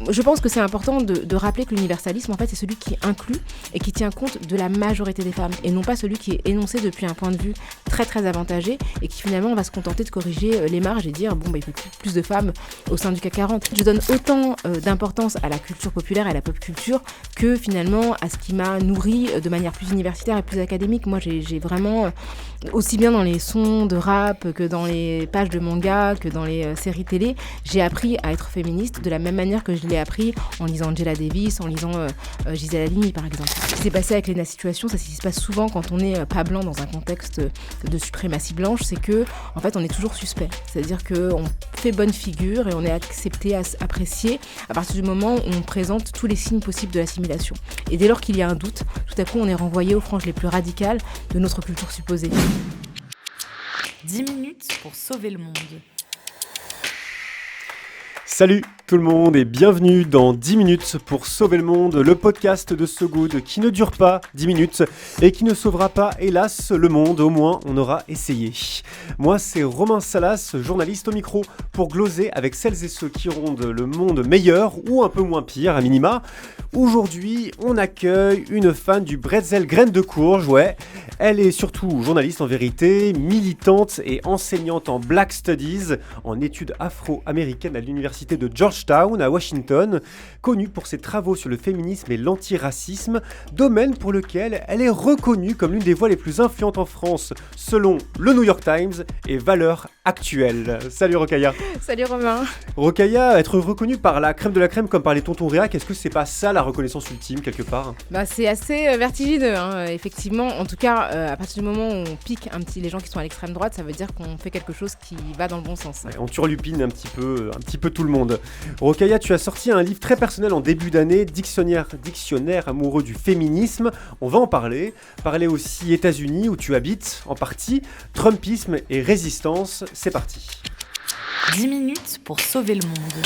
je pense que c'est important de rappeler que l'universalisme, en fait, c'est celui qui inclut et qui tient compte de la majorité des femmes, et non pas celui qui est énoncé depuis un point de vue très très avantagé, et qui finalement va se contenter de corriger les marges et dire il faut plus de femmes au sein du CAC 40. Je donne autant d'importance à la culture populaire et à la pop culture que finalement à ce qui m'a nourri de manière plus universitaire et plus académique. Moi, j'ai vraiment, aussi bien dans les sons de rap que dans les pages de manga, que dans les séries télé, j'ai appris à être féministe de la même manière que je l'ai appris en lisant Angela Davis, en lisant Gisèle Halimi par exemple. Ce qui s'est passé avec Lena Situation, c'est ce qui se passe souvent quand on n'est pas blanc dans un contexte de suprématie blanche, c'est que en fait on est toujours suspect. C'est-à-dire qu'on fait bonne figure et on est accepté, apprécié à partir du moment où on présente tous les signes possibles de l'assimilation. Et dès lors qu'il y a un doute, tout à coup on est renvoyé aux franges les plus radicales de notre culture supposée. 10 minutes pour sauver le monde. Salut tout le monde et bienvenue dans 10 minutes pour sauver le monde, le podcast de So Good qui ne dure pas 10 minutes et qui ne sauvera pas, hélas, le monde, au moins on aura essayé. Moi c'est Romain Salas, journaliste au micro, pour gloser avec celles et ceux qui rendent le monde meilleur ou un peu moins pire à minima. Aujourd'hui on accueille une fan du bretzel graine de courge, ouais. Elle est surtout journaliste en vérité, militante et enseignante en Black Studies, en études afro-américaines à l'université de Georgetown à Washington, connue pour ses travaux sur le féminisme et l'antiracisme, domaine pour lequel elle est reconnue comme l'une des voix les plus influentes en France, selon le New York Times et Valeurs Actuelles. Salut Rokhaya. Salut Romain. Rokhaya, être reconnue par la crème de la crème comme par les tontons réac, est-ce que c'est pas ça la reconnaissance ultime quelque part ? C'est assez vertigineux, effectivement. En tout cas, à partir du moment où on pique un petit les gens qui sont à l'extrême droite, ça veut dire qu'on fait quelque chose qui va dans le bon sens. Ouais, on turlupine un petit peu tout le monde. Rokhaya, tu as sorti un livre très personnel en début d'année, Dictionnaire amoureux du féminisme. On va en parler. Parler aussi États-Unis où tu habites, en partie, Trumpisme et résistance. C'est parti. 10 minutes pour sauver le monde.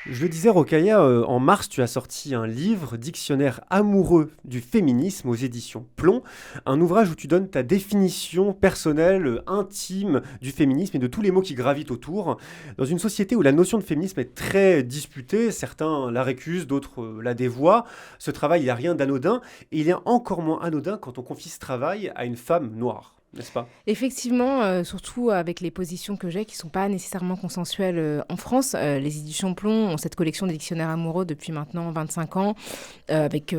Je le disais, Rokhaya, en mars, tu as sorti un livre, Dictionnaire amoureux du féminisme aux éditions Plomb, un ouvrage où tu donnes ta définition personnelle, intime du féminisme et de tous les mots qui gravitent autour. Dans une société où la notion de féminisme est très disputée, certains la récusent, d'autres la dévoient, ce travail, il n'y a rien d'anodin, et il est encore moins anodin quand on confie ce travail à une femme noire. N'est-ce pas ? Effectivement, surtout avec les positions que j'ai qui ne sont pas nécessairement consensuelles en France. Les éditions Plomb ont cette collection des dictionnaires amoureux depuis maintenant 25 ans, avec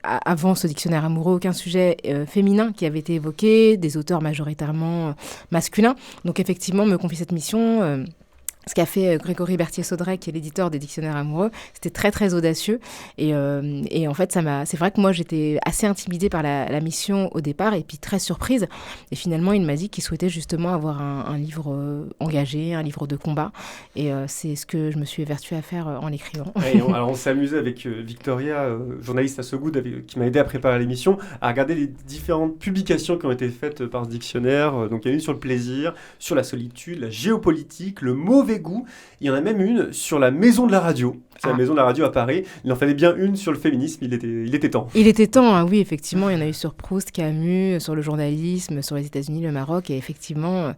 avant ce dictionnaire amoureux aucun sujet féminin qui avait été évoqué, des auteurs majoritairement masculins. Donc effectivement, me confier cette mission... Ce qu'a fait Grégory Berthier-Saudray, qui est l'éditeur des dictionnaires amoureux, c'était très très audacieux. Et en fait, c'est vrai que moi, j'étais assez intimidée par la mission au départ, et puis très surprise. Et finalement, il m'a dit qu'il souhaitait justement avoir un livre engagé, un livre de combat. Et c'est ce que je me suis évertuée à faire en l'écrivant. Ouais, alors on s'est amusé avec Victoria, journaliste à So Good, qui m'a aidé à préparer l'émission, à regarder les différentes publications qui ont été faites par ce dictionnaire. Donc il y en a une sur le plaisir, sur la solitude, la géopolitique, le mauvais goût. Il y en a même une sur la maison de la radio. C'est la maison de la radio à Paris. Il en fallait bien une sur le féminisme. Il était temps. Il était temps, oui, effectivement. Il y en a eu sur Proust, Camus, sur le journalisme, sur les États-Unis, le Maroc. Et effectivement,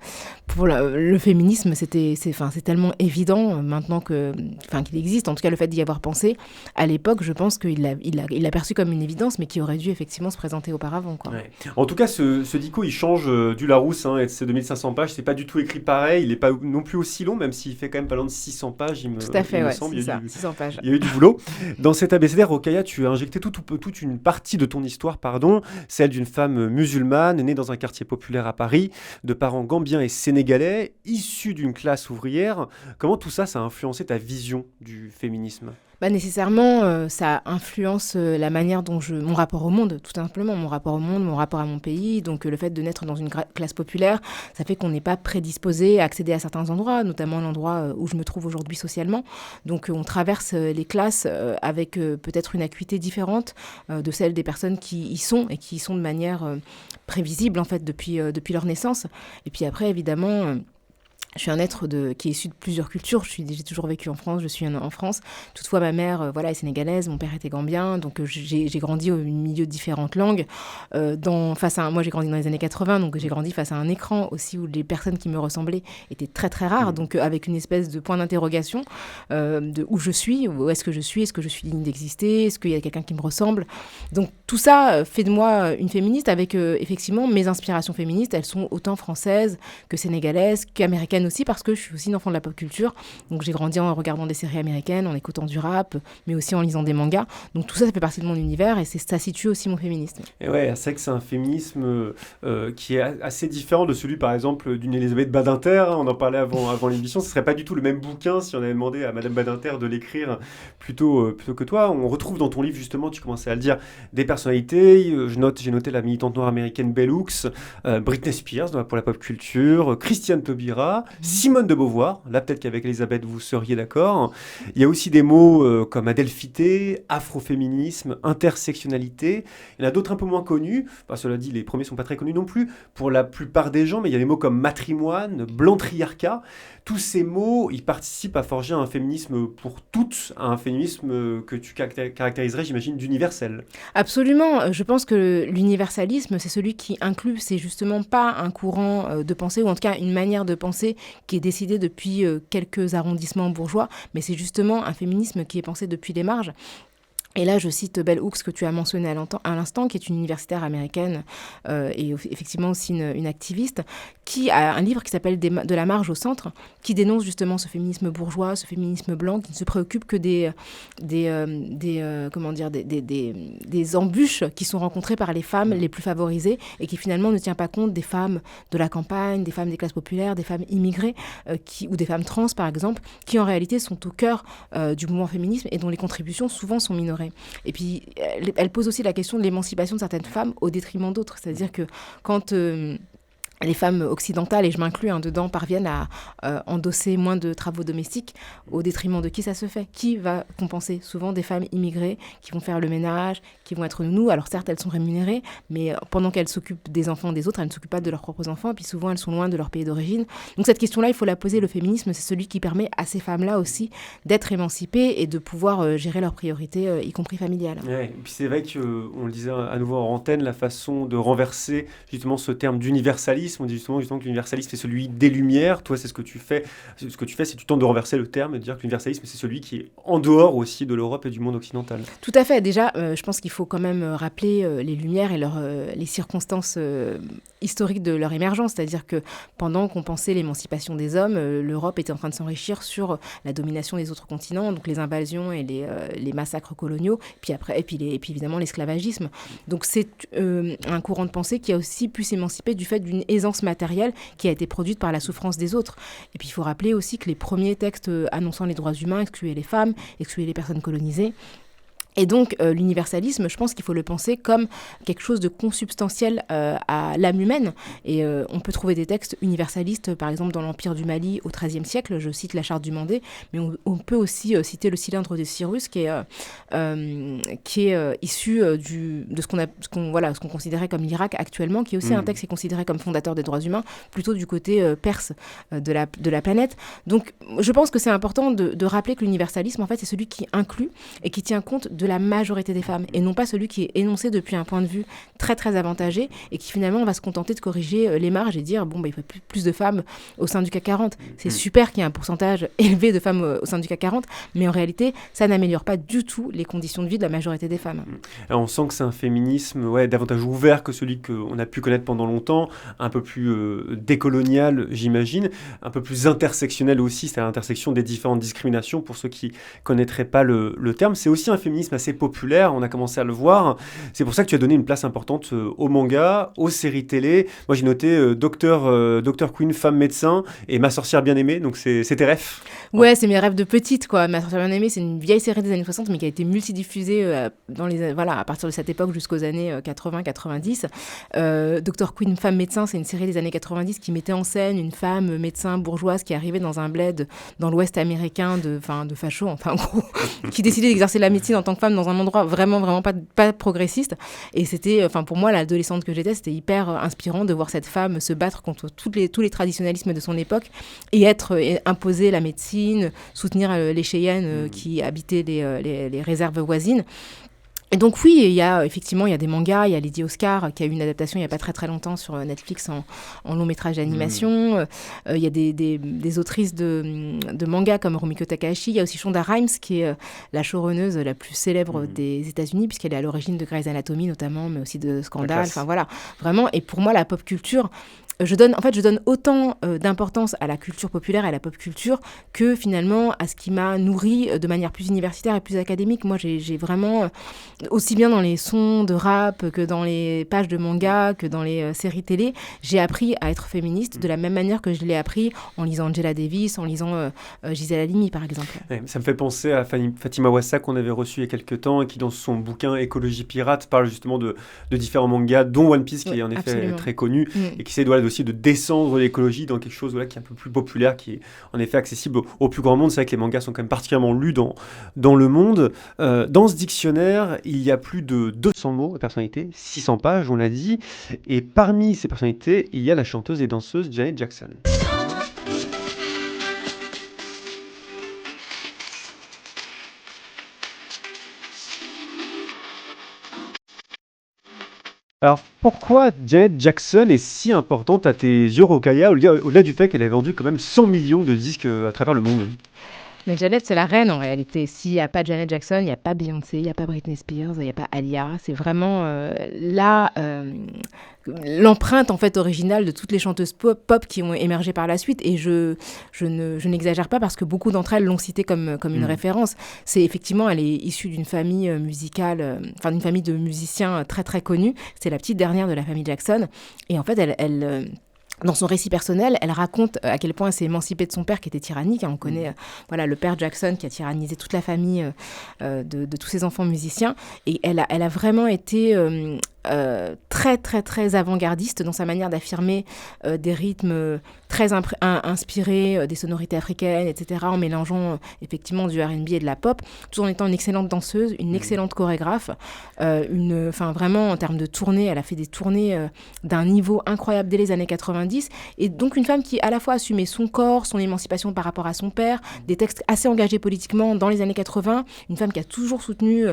pour le féminisme, c'est tellement évident maintenant qu'il existe. En tout cas, le fait d'y avoir pensé, à l'époque, je pense qu'il l'a perçu comme une évidence, mais qui aurait dû effectivement se présenter auparavant, quoi. Ouais. En tout cas, ce dico, il change du Larousse, et de ses 2500 pages. C'est pas du tout écrit pareil. Il n'est pas non plus aussi long, même s'il fait quand même pas loin de 600 pages, Tout à fait, il me ouais, semble. c'est ça, 600 pages. Il y a eu du boulot. Dans cet abécédaire, Rokhaya, tu as injecté toute une partie de ton histoire, celle d'une femme musulmane née dans un quartier populaire à Paris, de parents gambiens et sénégalais, issue d'une classe ouvrière. Comment tout ça, ça a influencé ta vision du féminisme ? Nécessairement, ça influence la manière dont mon rapport au monde, tout simplement, mon rapport au monde, mon rapport à mon pays. Donc le fait de naître dans une classe populaire, ça fait qu'on n'est pas prédisposé à accéder à certains endroits, notamment l'endroit où je me trouve aujourd'hui socialement. Donc on traverse les classes avec peut-être une acuité différente de celle des personnes qui y sont et qui y sont de manière prévisible en fait depuis leur naissance. Et puis après, évidemment... Je suis un être qui est issu de plusieurs cultures. J'ai toujours vécu en France, je suis en France. Toutefois, ma mère est sénégalaise, mon père était gambien. Donc, j'ai grandi au milieu de différentes langues. Moi, j'ai grandi dans les années 80, donc j'ai grandi face à un écran aussi où les personnes qui me ressemblaient étaient très, très rares. Donc, avec une espèce de point d'interrogation de où je suis, où est-ce que je suis digne d'exister, est-ce qu'il y a quelqu'un qui me ressemble. Donc, tout ça fait de moi une féministe avec, effectivement, mes inspirations féministes. Elles sont autant françaises que sénégalaises, qu'américaines aussi, parce que je suis aussi une enfant de la pop culture. Donc j'ai grandi en regardant des séries américaines, en écoutant du rap, mais aussi en lisant des mangas. Donc tout ça, ça fait partie de mon univers et ça situe aussi mon féminisme. Et ouais, c'est vrai que c'est un féminisme qui est assez différent de celui, par exemple, d'une Elisabeth Badinter. On en parlait avant l'émission. Ce serait pas du tout le même bouquin si on avait demandé à Madame Badinter de l'écrire plutôt que toi. On retrouve dans ton livre, justement, tu commençais à le dire, des personnalités. J'ai noté la militante noire américaine Bell Hooks, Britney Spears pour la pop culture, Christiane Taubira, Simone de Beauvoir, là peut-être qu'avec Elisabeth vous seriez d'accord. Il y a aussi des mots comme adelphité, afroféminisme, intersectionnalité. Il y en a d'autres un peu moins connus, cela dit les premiers ne sont pas très connus non plus pour la plupart des gens, mais il y a des mots comme matrimoine, blantriarcat. Tous ces mots, ils participent à forger un féminisme pour toutes, un féminisme que tu caractériserais, j'imagine, d'universel. Absolument. Je pense que l'universalisme, c'est celui qui inclut, c'est justement pas un courant de pensée, ou en tout cas une manière de penser qui est décidée depuis quelques arrondissements bourgeois, mais c'est justement un féminisme qui est pensé depuis les marges. Et là, je cite Bell Hooks, que tu as mentionné à l'instant, qui est une universitaire américaine et effectivement aussi une activiste, qui a un livre qui s'appelle « De la marge au centre », qui dénonce justement ce féminisme bourgeois, ce féminisme blanc, qui ne se préoccupe que des embûches qui sont rencontrées par les femmes les plus favorisées et qui finalement ne tient pas compte des femmes de la campagne, des femmes des classes populaires, des femmes immigrées ou des femmes trans, par exemple, qui en réalité sont au cœur du mouvement féminisme et dont les contributions souvent sont minorées. Et puis, elle pose aussi la question de l'émancipation de certaines femmes au détriment d'autres. C'est-à-dire que quand les femmes occidentales, et je m'inclus dedans, parviennent à endosser moins de travaux domestiques, au détriment de qui ça se fait? Qui va compenser? Souvent des femmes immigrées qui vont faire le ménage, qui vont être nounous. Alors certes, elles sont rémunérées, mais pendant qu'elles s'occupent des enfants des autres, elles ne s'occupent pas de leurs propres enfants, et puis souvent elles sont loin de leur pays d'origine. Donc cette question-là, il faut la poser. Le féminisme, c'est celui qui permet à ces femmes-là aussi d'être émancipées et de pouvoir gérer leurs priorités, y compris familiales. Ouais, et puis c'est vrai qu'on le disait à nouveau en antenne, la façon de renverser justement ce terme d'universalisme. On dit justement que l'universalisme, c'est celui des Lumières. Toi, c'est ce que tu fais. Ce que tu fais, c'est que tu tentes de renverser le terme et de dire que l'universalisme, c'est celui qui est en dehors aussi de l'Europe et du monde occidental. Tout à fait. Déjà, je pense qu'il faut quand même rappeler les Lumières et les circonstances historiques de leur émergence. C'est-à-dire que pendant qu'on pensait l'émancipation des hommes, l'Europe était en train de s'enrichir sur la domination des autres continents, donc les invasions et les massacres coloniaux, puis évidemment l'esclavagisme. Donc c'est un courant de pensée qui a aussi pu s'émanciper du fait d'une aisance matérielle qui a été produite par la souffrance des autres. Et puis il faut rappeler aussi que les premiers textes annonçant les droits humains excluaient les femmes, excluaient les personnes colonisées. Et donc, l'universalisme, je pense qu'il faut le penser comme quelque chose de consubstantiel à l'âme humaine. Et on peut trouver des textes universalistes, par exemple, dans l'Empire du Mali au XIIIe siècle, je cite la Charte du Mandé, mais on peut aussi citer le Cylindre de Cyrus, qui est issu de ce qu'on considérait comme l'Irak actuellement, qui est aussi un texte qui est considéré comme fondateur des droits humains, plutôt du côté perse de la planète. Donc, je pense que c'est important de rappeler que l'universalisme, en fait, c'est celui qui inclut et qui tient compte de la majorité des femmes, et non pas celui qui est énoncé depuis un point de vue très très avantagé et qui finalement va se contenter de corriger les marges et dire il faut plus de femmes au sein du CAC 40. C'est super qu'il y ait un pourcentage élevé de femmes au sein du CAC 40, mais en réalité ça n'améliore pas du tout les conditions de vie de la majorité des femmes. Alors, on sent que c'est un féminisme davantage ouvert que celui qu'on a pu connaître pendant longtemps, un peu plus décolonial, j'imagine, un peu plus intersectionnel aussi, c'est à l'intersection des différentes discriminations pour ceux qui ne connaîtraient pas le terme. C'est aussi un féminisme assez populaire, on a commencé à le voir. C'est pour ça que tu as donné une place importante au manga, aux séries télé. Moi, j'ai noté Dr Queen, femme médecin, et Ma sorcière bien-aimée, donc c'est tes rêves. Ouais, c'est mes rêves de petite, quoi. Ma sorcière bien-aimée, c'est une vieille série des années 60, mais qui a été multidiffusée à partir de cette époque jusqu'aux années 80-90. Dr Queen, femme médecin, c'est une série des années 90 qui mettait en scène une femme médecin bourgeoise qui arrivait dans un bled dans l'ouest américain de facho, en gros, qui décidait d'exercer la médecine en tant que femme dans un endroit vraiment pas progressiste. Et c'était, pour moi, l'adolescente que j'étais, c'était hyper inspirant de voir cette femme se battre contre tous les traditionnalismes de son époque et imposer la médecine, soutenir les Cheyennes qui habitaient les réserves voisines. Et donc oui, il y a des mangas, il y a Lady Oscar qui a eu une adaptation il n'y a pas très longtemps sur Netflix en long métrage d'animation. Il y a des autrices de mangas comme Rumiko Takahashi. Il y a aussi Shonda Rhimes qui est la showrunneuse la plus célèbre des États-Unis puisqu'elle est à l'origine de Grey's Anatomy notamment, mais aussi de Scandal. Enfin voilà, vraiment. Et pour moi, la pop culture, je donne autant d'importance à la culture populaire et à la pop culture que finalement à ce qui m'a nourri de manière plus universitaire et plus académique. Moi, j'ai vraiment, aussi bien dans les sons de rap que dans les pages de manga, que dans les séries télé, j'ai appris à être féministe de la même manière que je l'ai appris en lisant Angela Davis, en lisant Gisèle Halimi, par exemple. Ouais, ça me fait penser à Fatima Wassa qu'on avait reçue il y a quelques temps et qui, dans son bouquin Écologie pirate, parle justement de différents mangas, dont One Piece, qui est en effet très connu, et qui essaie aussi de descendre l'écologie dans quelque chose qui est un peu plus populaire, qui est en effet accessible au plus grand monde. C'est vrai que les mangas sont quand même particulièrement lus dans le monde. Dans ce dictionnaire, il y a plus de 200 mots de personnalité, 600 pages, on l'a dit. Et parmi ces personnalités, il y a la chanteuse et danseuse Janet Jackson. Alors, pourquoi Janet Jackson est si importante à tes yeux, Rokhaya, au-delà du fait qu'elle a vendu quand même 100 millions de disques à travers le monde? Mais Janet, c'est la reine en réalité. S'il n'y a pas Janet Jackson, il n'y a pas Beyoncé, il n'y a pas Britney Spears, il n'y a pas Alia. C'est vraiment l'empreinte en fait originale de toutes les chanteuses pop qui ont émergé par la suite. Et je n'exagère pas parce que beaucoup d'entre elles l'ont citée comme une référence. C'est effectivement, elle est issue d'une famille musicale, d'une famille de musiciens très très connus. C'est la petite dernière de la famille Jackson. Et en fait, elle dans son récit personnel, elle raconte à quel point elle s'est émancipée de son père qui était tyrannique. On connaît le père Jackson qui a tyrannisé toute la famille de tous ses enfants musiciens. Et elle a vraiment été très, très, très avant-gardiste dans sa manière d'affirmer des rythmes très inspirés, des sonorités africaines, etc., en mélangeant effectivement du R&B et de la pop, tout en étant une excellente danseuse, une excellente chorégraphe. Vraiment, en termes de tournées, elle a fait des tournées d'un niveau incroyable dès les années 90. Et donc, une femme qui, à la fois, assumait son corps, son émancipation par rapport à son père, des textes assez engagés politiquement dans les années 80, une femme qui a toujours soutenu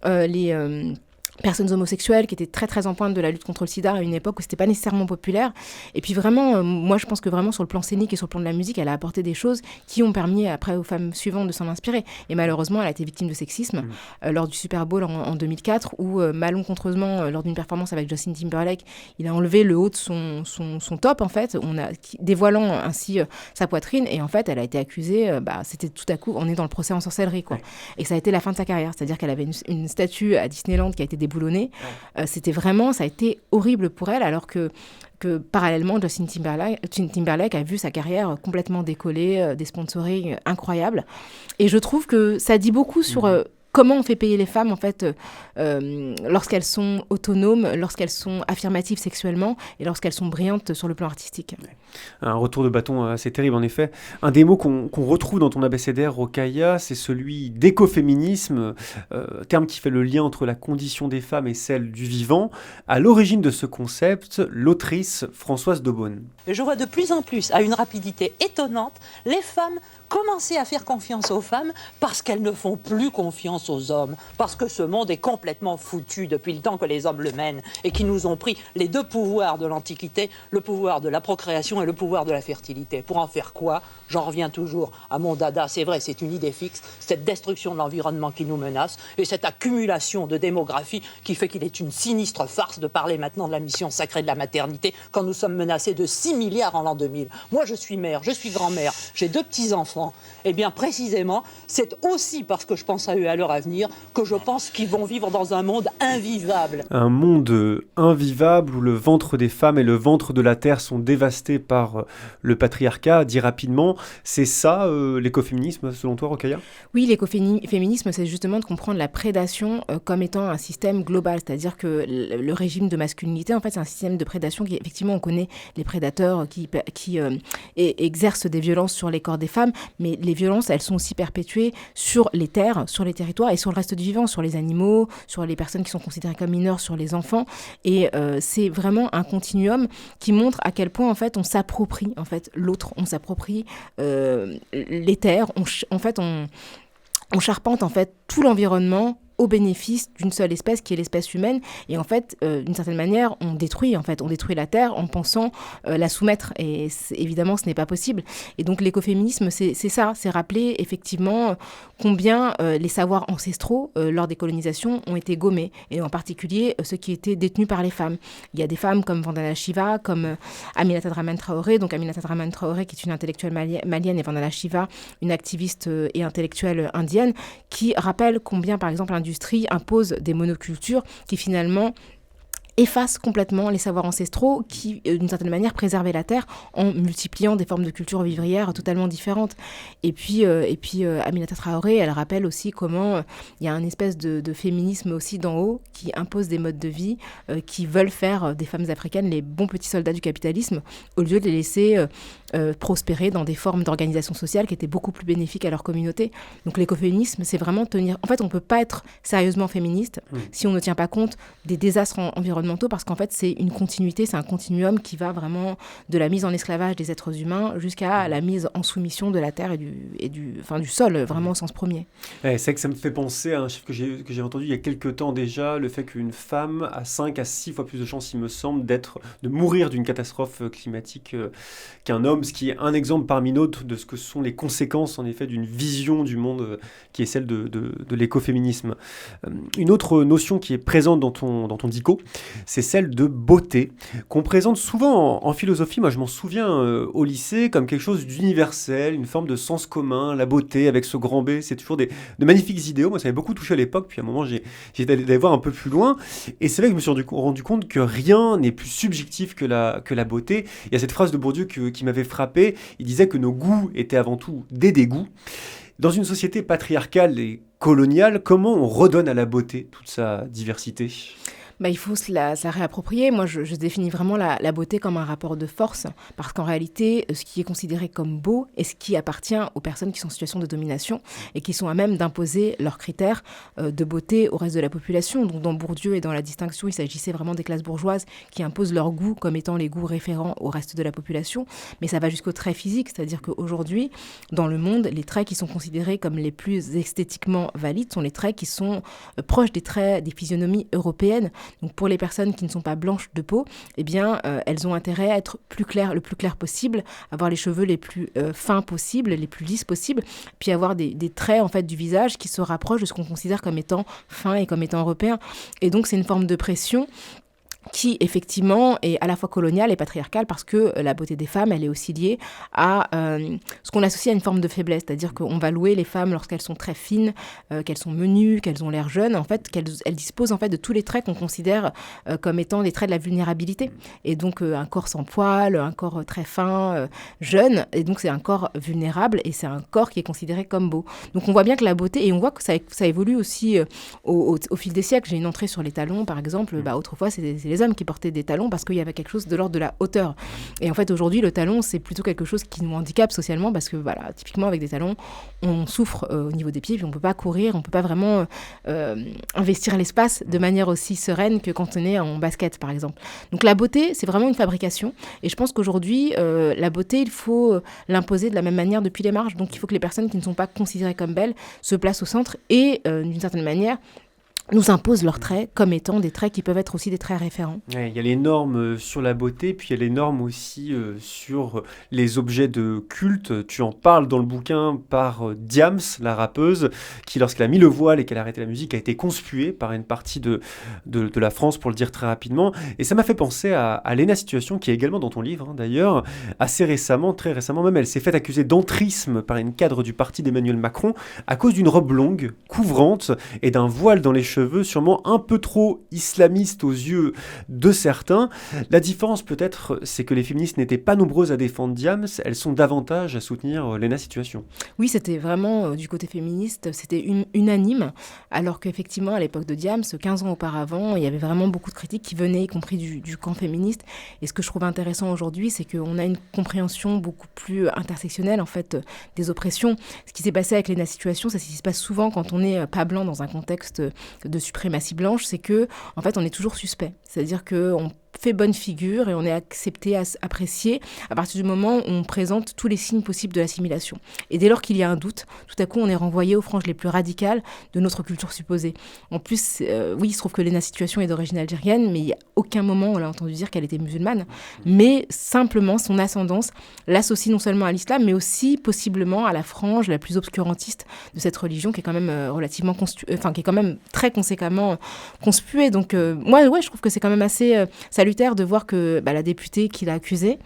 les personnes homosexuelles, qui étaient très très en pointe de la lutte contre le sida à une époque où c'était pas nécessairement populaire. Et puis vraiment, moi je pense que vraiment sur le plan scénique et sur le plan de la musique, elle a apporté des choses qui ont permis après aux femmes suivantes de s'en inspirer. Et malheureusement, elle a été victime de sexisme lors du Super Bowl en 2004 où malencontreusement, lors d'une performance avec Justin Timberlake, il a enlevé le haut de son top en fait, dévoilant ainsi sa poitrine, et en fait elle a été accusée, c'était tout à coup, on est dans le procès en sorcellerie quoi. Et ça a été la fin de sa carrière, c'est-à-dire qu'elle avait une statue à Disneyland qui a été déboulonnée. C'était vraiment, ça a été horrible pour elle, alors que parallèlement, Justin Timberlake a vu sa carrière complètement décoller, des sponsorings incroyables. Et je trouve que ça dit beaucoup sur comment on fait payer les femmes, en fait, lorsqu'elles sont autonomes, lorsqu'elles sont affirmatives sexuellement et lorsqu'elles sont brillantes sur le plan artistique. Un retour de bâton assez terrible, en effet. Un des mots qu'on retrouve dans ton abécédaire, Rokhaya, c'est celui d'écoféminisme, terme qui fait le lien entre la condition des femmes et celle du vivant. À l'origine de ce concept, l'autrice Françoise Daubonne. Je vois de plus en plus, à une rapidité étonnante, les femmes commencer à faire confiance aux femmes parce qu'elles ne font plus confiance aux hommes, parce que ce monde est complètement foutu depuis le temps que les hommes le mènent et qui nous ont pris les deux pouvoirs de l'Antiquité, le pouvoir de la procréation et le pouvoir de la fertilité. Pour en faire quoi? J'en reviens toujours à mon dada, c'est vrai, c'est une idée fixe, cette destruction de l'environnement qui nous menace et cette accumulation de démographie qui fait qu'il est une sinistre farce de parler maintenant de la mission sacrée de la maternité quand nous sommes menacés de 6 milliards en l'an 2000. Moi, je suis mère, je suis grand-mère, j'ai 2 petits-enfants. Eh bien, précisément, c'est aussi parce que je pense à eux et à leur avenir que je pense qu'ils vont vivre dans un monde invivable. Un monde invivable où le ventre des femmes et le ventre de la terre sont dévastés par le patriarcat, dit rapidement. C'est ça, l'écoféminisme, selon toi, Rokhaya? Oui, l'écoféminisme, c'est justement de comprendre la prédation comme étant un système global. C'est-à-dire que le régime de masculinité, en fait, c'est un système de prédation qui, effectivement, on connaît les prédateurs qui exercent des violences sur les corps des femmes, mais les violences, elles sont aussi perpétuées sur les terres, sur les territoires, territoire et sur le reste du vivant, sur les animaux, sur les personnes qui sont considérées comme mineures, sur les enfants. Et c'est vraiment un continuum qui montre à quel point en fait on s'approprie en fait l'autre, on s'approprie les terres, on charpente en fait tout l'environnement au bénéfice d'une seule espèce qui est l'espèce humaine. Et en fait, d'une certaine manière, on détruit la Terre en pensant la soumettre. Et évidemment, ce n'est pas possible. Et donc, l'écoféminisme, c'est ça, c'est rappeler effectivement combien les savoirs ancestraux lors des colonisations ont été gommés. Et en particulier, ceux qui étaient détenus par les femmes. Il y a des femmes comme Vandana Shiva, comme Aminata Dramane Traoré. Donc, Aminata Dramane Traoré, qui est une intellectuelle malienne, et Vandana Shiva, une activiste et intellectuelle indienne, qui rappellent combien, par exemple, l'industrie impose des monocultures qui finalement efface complètement les savoirs ancestraux qui, d'une certaine manière, préservaient la terre en multipliant des formes de cultures vivrières totalement différentes. Et puis Aminata Traoré, elle rappelle aussi comment il y a une espèce de féminisme aussi d'en haut qui impose des modes de vie qui veulent faire des femmes africaines les bons petits soldats du capitalisme au lieu de les laisser prospérer dans des formes d'organisation sociale qui étaient beaucoup plus bénéfiques à leur communauté. Donc l'écoféminisme, c'est vraiment tenir... En fait, on ne peut pas être sérieusement féministe si on ne tient pas compte des désastres environnementaux, parce qu'en fait, c'est une continuité, c'est un continuum qui va vraiment de la mise en esclavage des êtres humains jusqu'à la mise en soumission de la terre et du sol, vraiment au sens premier. Ouais, c'est vrai que ça me fait penser à un chiffre que j'ai entendu il y a quelques temps déjà, le fait qu'une femme a 5 à 6 fois plus de chances, il me semble, de mourir d'une catastrophe climatique qu'un homme, ce qui est un exemple parmi d'autres de ce que sont les conséquences, en effet, d'une vision du monde qui est celle de l'écoféminisme. Une autre notion qui est présente dans ton dico, c'est celle de beauté, qu'on présente souvent en philosophie. Moi, je m'en souviens au lycée comme quelque chose d'universel, une forme de sens commun, la beauté avec ce grand B, c'est toujours de magnifiques idéaux. Moi, ça m'avait beaucoup touché à l'époque, puis à un moment, j'ai d'aller voir un peu plus loin, et c'est là que je me suis rendu compte que rien n'est plus subjectif que la beauté. Il y a cette phrase de Bourdieu qui m'avait frappé, il disait que nos goûts étaient avant tout des dégoûts. Dans une société patriarcale et coloniale, comment on redonne à la beauté toute sa diversité ? Il faut se la réapproprier. Moi, je définis vraiment la beauté comme un rapport de force, parce qu'en réalité, ce qui est considéré comme beau est ce qui appartient aux personnes qui sont en situation de domination et qui sont à même d'imposer leurs critères de beauté au reste de la population. Donc, dans Bourdieu et dans la distinction, il s'agissait vraiment des classes bourgeoises qui imposent leurs goûts comme étant les goûts référents au reste de la population. Mais ça va jusqu'aux traits physiques, c'est-à-dire qu'aujourd'hui, dans le monde, les traits qui sont considérés comme les plus esthétiquement valides sont les traits qui sont proches des traits des physionomies européennes. Donc pour les personnes qui ne sont pas blanches de peau, eh bien, elles ont intérêt à être le plus clair possible, avoir les cheveux les plus fins possibles, les plus lisses possibles, puis avoir des traits en fait du visage qui se rapprochent de ce qu'on considère comme étant fin et comme étant européen. Et donc c'est une forme de pression qui effectivement est à la fois coloniale et patriarcale, parce que la beauté des femmes, elle est aussi liée à ce qu'on associe à une forme de faiblesse, c'est-à-dire qu'on va louer les femmes lorsqu'elles sont très fines, qu'elles sont menues, qu'elles ont l'air jeunes, en fait, qu'elles disposent en fait de tous les traits qu'on considère comme étant des traits de la vulnérabilité. Et donc un corps sans poils, un corps très fin, jeune, et donc c'est un corps vulnérable et c'est un corps qui est considéré comme beau. Donc on voit bien que la beauté, et on voit que ça évolue aussi au fil des siècles. J'ai une entrée sur les talons, par exemple. Autrefois, c'est les hommes qui portaient des talons parce qu'il y avait quelque chose de l'ordre de la hauteur. Et en fait, aujourd'hui, le talon, c'est plutôt quelque chose qui nous handicape socialement, parce que, voilà, typiquement, avec des talons, on souffre au niveau des pieds, puis on ne peut pas courir, on ne peut pas vraiment investir l'espace de manière aussi sereine que quand on est en basket, par exemple. Donc la beauté, c'est vraiment une fabrication. Et je pense qu'aujourd'hui, la beauté, il faut l'imposer de la même manière depuis les marges. Donc il faut que les personnes qui ne sont pas considérées comme belles se placent au centre et, d'une certaine manière, nous imposent leurs traits comme étant des traits qui peuvent être aussi des traits référents. Ouais, il y a les normes sur la beauté, puis il y a les normes aussi sur les objets de culte. Tu en parles dans le bouquin par Diams, la rappeuse, qui, lorsqu'elle a mis le voile et qu'elle a arrêté la musique, a été conspuée par une partie de la France, pour le dire très rapidement. Et ça m'a fait penser à Léna Situation, qui est également dans ton livre, d'ailleurs. Assez récemment, très récemment même, elle s'est faite accuser d'entrisme par une cadre du parti d'Emmanuel Macron à cause d'une robe longue, couvrante, et d'un voile dans les cheveux, cheveux, sûrement un peu trop islamiste aux yeux de certains. La différence peut-être, c'est que les féministes n'étaient pas nombreuses à défendre Diams, elles sont davantage à soutenir Léna Situation. Oui, c'était vraiment du côté féministe, c'était unanime, alors qu'effectivement, à l'époque de Diams, 15 ans auparavant, il y avait vraiment beaucoup de critiques qui venaient, y compris du camp féministe. Et ce que je trouve intéressant aujourd'hui, c'est qu'on a une compréhension beaucoup plus intersectionnelle, en fait, des oppressions. Ce qui s'est passé avec Léna Situation, c'est ce qui se passe souvent quand on n'est pas blanc dans un contexte de suprématie blanche, c'est que, en fait, on est toujours suspect. C'est-à-dire qu'on fait bonne figure et on est accepté, apprécié à partir du moment où on présente tous les signes possibles de l'assimilation. Et dès lors qu'il y a un doute, tout à coup on est renvoyé aux franges les plus radicales de notre culture supposée. En plus, oui, il se trouve que Léna Situation est d'origine algérienne, mais il n'y a aucun moment où on a entendu dire qu'elle était musulmane. Mais simplement, son ascendance l'associe non seulement à l'islam, mais aussi possiblement à la frange la plus obscurantiste de cette religion qui est quand même relativement qui est quand même très conséquemment conspuée. Donc moi, ouais, je trouve que c'est quand même assez salutaire de voir que la députée qui l'a accusée,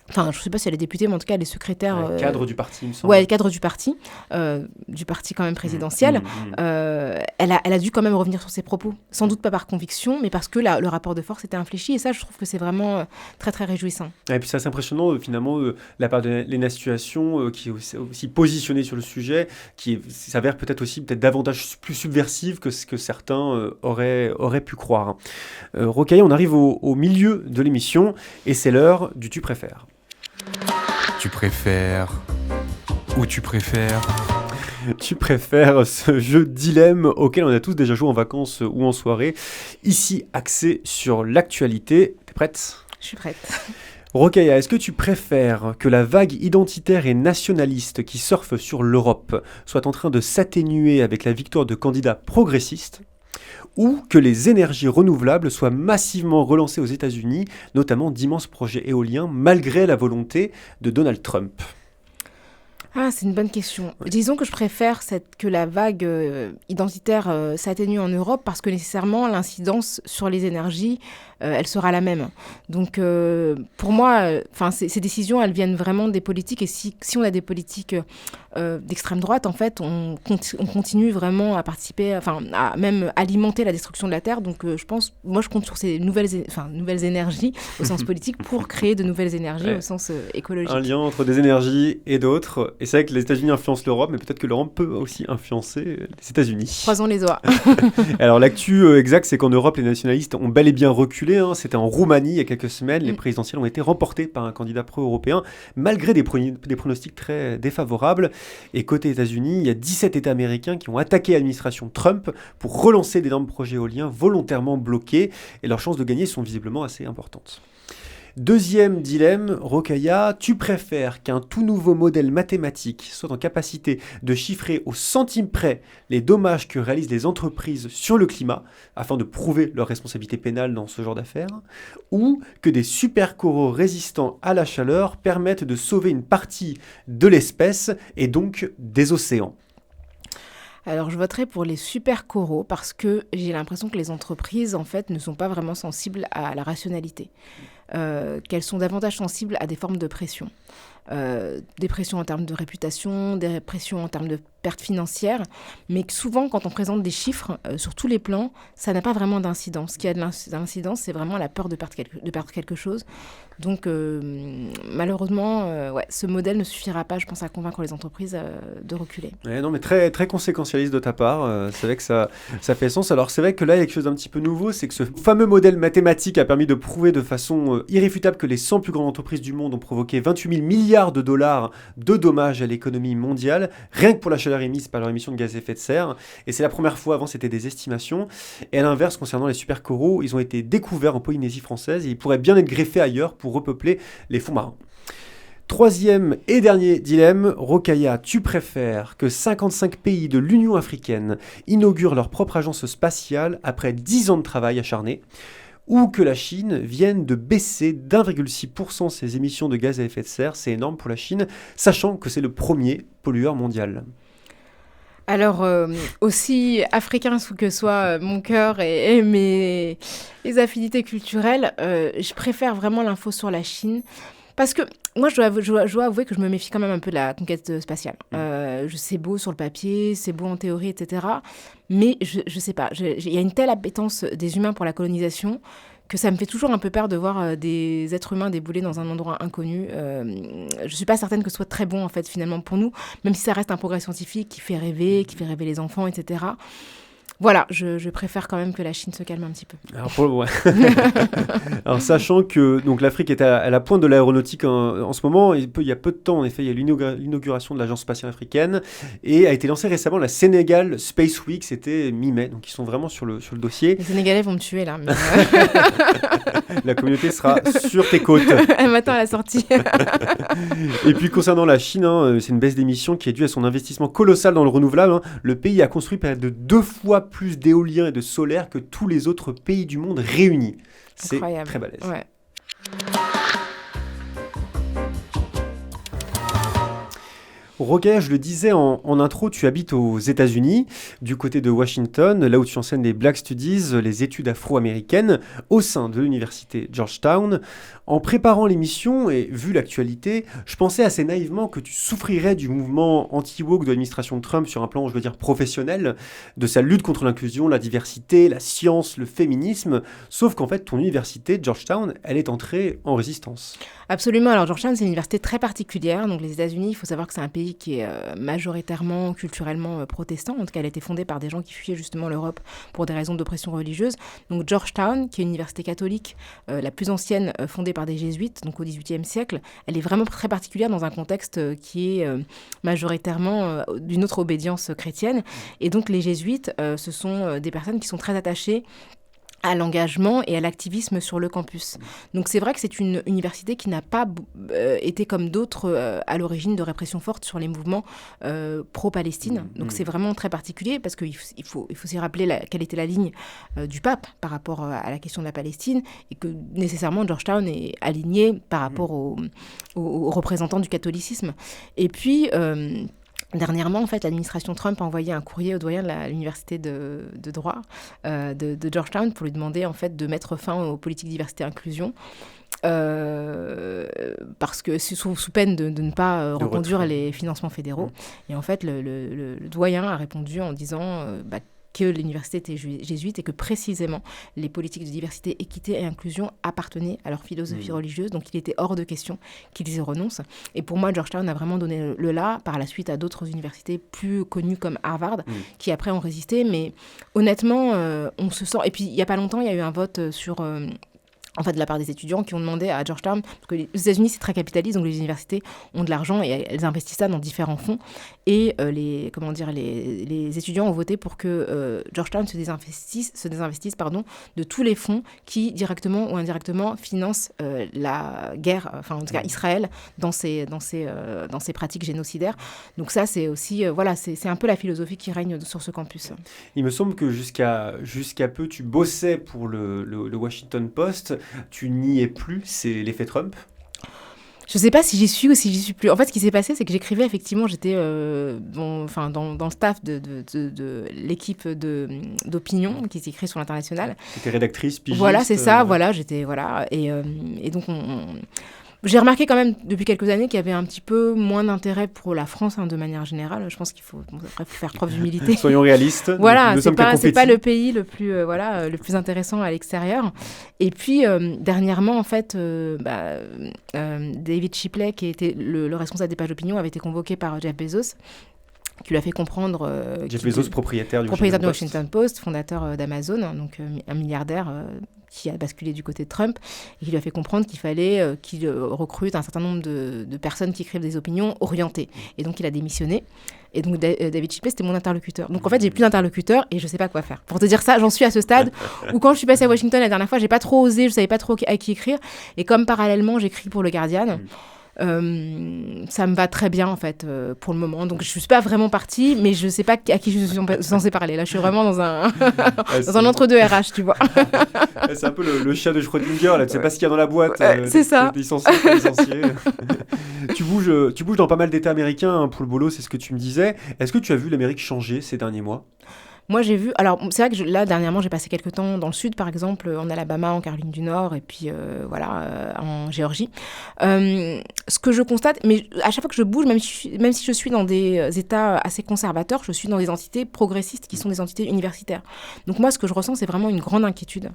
enfin, je ne sais pas si elle est députée, mais en tout cas, elle est secrétaire... cadre du parti, il me semble. Ouais, cadre du parti quand même présidentiel. Elle a dû quand même revenir sur ses propos. Sans doute pas par conviction, mais parce que le rapport de force était infléchi. Et ça, je trouve que c'est vraiment très, très réjouissant. Et puis, c'est assez impressionnant, finalement, la part de Léna Situation, qui est aussi positionnée sur le sujet, qui s'avère peut-être davantage plus subversive que ce que certains auraient pu croire. Rokhaya, on arrive au milieu de l'émission, et c'est l'heure du « Tu préfères ». Tu préfères ou tu préfères? Tu préfères ce jeu dilemme auquel on a tous déjà joué en vacances ou en soirée, ici axé sur l'actualité. T'es prête? Je suis prête. Rokhaya, est-ce que tu préfères que la vague identitaire et nationaliste qui surfe sur l'Europe soit en train de s'atténuer avec la victoire de candidats progressistes, ou que les énergies renouvelables soient massivement relancées aux États-Unis, notamment d'immenses projets éoliens, malgré la volonté de Donald Trump? Ah, c'est une bonne question. Oui. Disons que je préfère que la vague identitaire s'atténue en Europe parce que nécessairement l'incidence sur les énergies, elle sera la même. Donc pour moi, ces décisions, elles viennent vraiment des politiques. Et si on a des politiques d'extrême droite, en fait, on continue vraiment à participer, à même alimenter la destruction de la Terre. Donc je compte sur ces nouvelles énergies au sens politique pour créer de nouvelles énergies au sens écologique. Un lien entre des énergies et d'autres. Et c'est vrai que les États-Unis influencent l'Europe, mais peut-être que l'Europe peut aussi influencer les États-Unis. Croisons les doigts. Alors l'actu exact, c'est qu'en Europe, les nationalistes ont bel et bien reculé. C'était en Roumanie il y a quelques semaines. Les présidentielles ont été remportées par un candidat pro-européen, malgré des pronostics très défavorables. Et côté États-Unis, il y a 17 États américains qui ont attaqué l'administration Trump pour relancer d'énormes projets éoliens volontairement bloqués. Et leurs chances de gagner sont visiblement assez importantes. Deuxième dilemme, Rokhaya, tu préfères qu'un tout nouveau modèle mathématique soit en capacité de chiffrer au centime près les dommages que réalisent les entreprises sur le climat, afin de prouver leur responsabilité pénale dans ce genre d'affaires, ou que des super-coraux résistants à la chaleur permettent de sauver une partie de l'espèce et donc des océans? Alors, je voterai pour les super coraux parce que j'ai l'impression que les entreprises, en fait, ne sont pas vraiment sensibles à la rationalité. Qu'elles sont davantage sensibles à des formes de pression. Des pressions en termes de réputation, des pressions en termes de pertes financières, mais que souvent, quand on présente des chiffres sur tous les plans, ça n'a pas vraiment d'incidence. Ce qui a de l'incidence, c'est vraiment la peur de perdre quelque chose. Donc, malheureusement, ce modèle ne suffira pas, je pense, à convaincre les entreprises de reculer. Ouais, non, mais très, très conséquentialiste de ta part. C'est vrai que ça fait sens. Alors, c'est vrai que là, il y a quelque chose d'un petit peu nouveau, c'est que ce fameux modèle mathématique a permis de prouver de façon irréfutable que les 100 plus grandes entreprises du monde ont provoqué 28 000 milliards de dollars de dommages à l'économie mondiale, rien que pour la chaleur émise par leur émission de gaz à effet de serre. Et c'est la première fois, avant c'était des estimations. Et à l'inverse, concernant les super-coraux, ils ont été découverts en Polynésie française et ils pourraient bien être greffés ailleurs pour repeupler les fonds marins. Troisième et dernier dilemme, Rokhaya, tu préfères que 55 pays de l'Union africaine inaugurent leur propre agence spatiale après 10 ans de travail acharné, ou que la Chine vienne de baisser d'1,6% ses émissions de gaz à effet de serre? C'est énorme pour la Chine, sachant que c'est le premier pollueur mondial. Alors, aussi africain que soit mon cœur et mes affinités culturelles, je préfère vraiment l'info sur la Chine Parce que moi, je dois avouer que je me méfie quand même un peu de la conquête spatiale. C'est beau sur le papier, c'est beau en théorie, etc. Mais je sais pas, il y a une telle appétence des humains pour la colonisation que ça me fait toujours un peu peur de voir des êtres humains débouler dans un endroit inconnu. Je suis pas certaine que ce soit très bon, en fait, finalement, pour nous, même si ça reste un progrès scientifique qui fait rêver les enfants, etc. Voilà, je préfère quand même que la Chine se calme un petit peu. Alors sachant que donc, l'Afrique est à la pointe de l'aéronautique en ce moment, il y a peu de temps, en effet, il y a l'inauguration de l'Agence spatiale africaine et a été lancée récemment la Sénégal Space Week, c'était mi-mai, donc ils sont vraiment sur le dossier. Les Sénégalais vont me tuer là. Mais La communauté sera sur tes côtes. Elle m'attend à la sortie. Et puis concernant la Chine, c'est une baisse d'émissions qui est due à son investissement colossal dans le renouvelable. Le pays a construit près de 2 fois plus d'éoliens et de solaire que tous les autres pays du monde réunis. C'est incroyable. Très balèze. Ouais. Roger, je le disais en intro, tu habites aux États-Unis, du côté de Washington, là où tu enseignes les Black Studies, les études afro-américaines, au sein de l'université Georgetown. En préparant l'émission et vu l'actualité, je pensais assez naïvement que tu souffrirais du mouvement anti-woke de l'administration de Trump sur un plan, je veux dire, professionnel, de sa lutte contre l'inclusion, la diversité, la science, le féminisme, sauf qu'en fait, ton université, Georgetown, elle est entrée en résistance. Absolument. Alors, Georgetown, c'est une université très particulière. Donc, les États-Unis, il faut savoir que c'est un pays qui est majoritairement, culturellement protestant. En tout cas, elle a été fondée par des gens qui fuyaient justement l'Europe pour des raisons d'oppression religieuse. Donc, Georgetown, qui est une université catholique, la plus ancienne, fondée par des jésuites, donc au XVIIIe siècle, elle est vraiment très particulière dans un contexte qui est majoritairement d'une autre obédience chrétienne. Et donc, les jésuites, ce sont des personnes qui sont très attachées à l'engagement et à l'activisme sur le campus. Donc c'est vrai que c'est une université qui n'a pas été comme d'autres à l'origine de répression forte sur les mouvements pro-Palestine. Donc c'est vraiment très particulier parce qu'il faut s'y rappeler quelle était la ligne du pape par rapport à la question de la Palestine et que nécessairement Georgetown est aligné par rapport aux représentants du catholicisme. Et puis dernièrement, en fait, l'administration Trump a envoyé un courrier au doyen de l'université de droit de Georgetown pour lui demander en fait de mettre fin aux politiques diversité et inclusion. Parce que sous peine de ne pas reconduire les financements fédéraux. Et en fait, le doyen a répondu en disant que l'université était jésuite et que précisément les politiques de diversité, équité et inclusion appartenaient à leur philosophie religieuse. Donc il était hors de question qu'ils y renoncent. Et pour moi, Georgetown a vraiment donné le là par la suite à d'autres universités plus connues comme Harvard, qui après ont résisté. Mais honnêtement, on se sent... Et puis il n'y a pas longtemps, il y a eu un vote sur... en fait, de la part des étudiants qui ont demandé à Georgetown, parce que les États-Unis, c'est très capitaliste, donc les universités ont de l'argent et elles investissent ça dans différents fonds. Et les étudiants ont voté pour que Georgetown se désinvestisse de tous les fonds qui, directement ou indirectement, financent la guerre, enfin en tout cas Israël, dans ses pratiques génocidaires. Donc ça, c'est aussi, c'est un peu la philosophie qui règne sur ce campus. Il me semble que jusqu'à peu, tu bossais pour le Washington Post. Tu n'y es plus, c'est l'effet Trump. Je ne sais pas si j'y suis ou si j'y suis plus. En fait, ce qui s'est passé, c'est que j'écrivais effectivement, j'étais dans le staff de l'équipe d'opinion qui s'écrit sur l'international. Tu étais rédactrice, pigiste. Voilà, c'est ça, j'étais, et donc j'ai remarqué quand même depuis quelques années qu'il y avait un petit peu moins d'intérêt pour la France de manière générale. Je pense qu'il faut faire preuve d'humilité. Soyons réalistes. Voilà, c'est pas le pays le plus intéressant à l'extérieur. Et puis dernièrement, en fait, David Shipley, qui était le responsable des pages d'opinion, avait été convoqué par Jeff Bezos, qui lui a fait comprendre... Jeff Bezos, propriétaire du Washington Post, fondateur d'Amazon, donc un milliardaire qui a basculé du côté de Trump, et qui lui a fait comprendre qu'il fallait qu'il recrute un certain nombre de personnes qui écrivent des opinions orientées. Et donc, il a démissionné. Et donc, David Shipley, c'était mon interlocuteur. Donc, en fait, j'ai plus d'interlocuteur et je sais pas quoi faire. Pour te dire ça, j'en suis à ce stade où quand je suis passée à Washington la dernière fois, j'ai pas trop osé, je savais pas trop à qui écrire. Et comme parallèlement, j'écris pour le Guardian... ça me va très bien en fait pour le moment, donc je suis pas vraiment partie, mais je sais pas à qui je suis censée parler. Là je suis vraiment dans un un entre-deux RH, tu vois. C'est un peu le chat de Schrödinger là, tu sais pas ce qu'il y a dans la boîte. C'est ça. Licencié, pas licencié. tu bouges dans pas mal d'états américains pour le boulot, c'est ce que tu me disais. Est-ce que tu as vu l'Amérique changer ces derniers mois ? Moi, j'ai vu... Alors, c'est vrai que là, dernièrement, j'ai passé quelques temps dans le sud, par exemple, en Alabama, en Caroline du Nord, et puis, en Géorgie. Ce que je constate, mais à chaque fois que je bouge, même si je suis dans des États assez conservateurs, je suis dans des entités progressistes qui sont des entités universitaires. Donc moi, ce que je ressens, c'est vraiment une grande inquiétude.